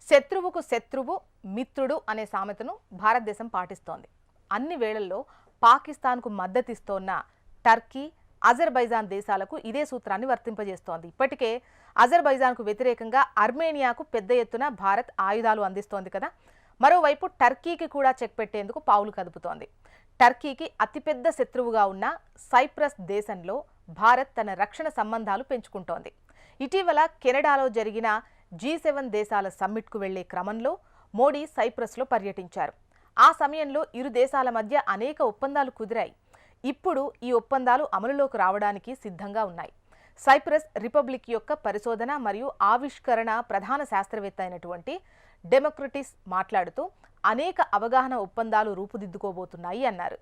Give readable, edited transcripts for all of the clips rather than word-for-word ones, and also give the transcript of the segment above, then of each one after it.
శత్రువుకు శత్రువు మిత్రుడు అనే సామెతను భారతదేశం పాటిస్తోంది. అన్ని వేళల్లో పాకిస్తాన్కు మద్దతిస్తోన్న టర్కీ, అజర్బైజాన్ దేశాలకు ఇదే సూత్రాన్ని వర్తింపజేస్తోంది. ఇప్పటికే అజర్బైజాన్కు వ్యతిరేకంగా అర్మేనియాకు పెద్ద ఎత్తున భారత్ ఆయుధాలు అందిస్తోంది కదా. మరోవైపు టర్కీకి కూడా చెక్ పెట్టేందుకు పావులు కదుపుతోంది. టర్కీకి అతిపెద్ద శత్రువుగా ఉన్న సైప్రస్ దేశంలో భారత్ తన రక్షణ సంబంధాలు పెంచుకుంటోంది. ఇటీవల కెనడాలో జరిగిన G7 దేశాల సమ్మిట్కు వెళ్లే క్రమంలో మోడీ సైప్రస్లో పర్యటించారు. ఆ సమయంలో ఇరు దేశాల మధ్య అనేక ఒప్పందాలు కుదిరాయి. ఇప్పుడు ఈ ఒప్పందాలు అమలులోకి రావడానికి సిద్ధంగా ఉన్నాయి. సైప్రస్ రిపబ్లిక్ యొక్క పరిశోధన మరియు ఆవిష్కరణ ప్రధాన శాస్త్రవేత్త అయినటువంటి డెమోక్రటిస్ మాట్లాడుతూ అనేక అవగాహన ఒప్పందాలు రూపుదిద్దుకోబోతున్నాయి అన్నారు.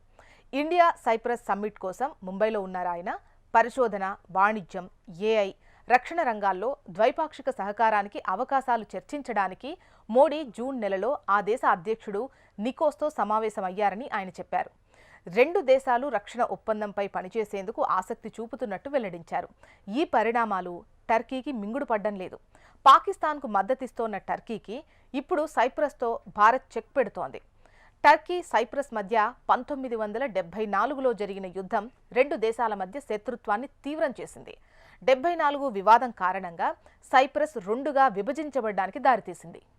ఇండియా సైప్రస్ సమ్మిట్ కోసం ముంబైలో ఉన్నారు ఆయన. పరిశోధన, వాణిజ్యం, AI, రక్షణ రంగాల్లో ద్వైపాక్షిక సహకారానికి అవకాశాలు చర్చించడానికి మోడీ జూన్ నెలలో ఆ దేశ అధ్యక్షుడు నికోస్తో సమావేశమయ్యారని ఆయన చెప్పారు. రెండు దేశాలు రక్షణ ఒప్పందంపై పనిచేసేందుకు ఆసక్తి చూపుతున్నట్టు వెల్లడించారు. ఈ పరిణామాలు టర్కీకి మింగుడు పడ్డం లేదు. పాకిస్తాన్కు మద్దతిస్తోన్న టర్కీకి ఇప్పుడు సైప్రస్తో భారత్ చెక్ పెడుతోంది. టర్కీ, సైప్రస్ మధ్య 1974లో జరిగిన యుద్ధం రెండు దేశాల మధ్య శత్రుత్వాన్ని తీవ్రం చేసింది. 74 వివాదం కారణంగా సైప్రస్ రెండుగా విభజించబడడానికి దారితీసింది.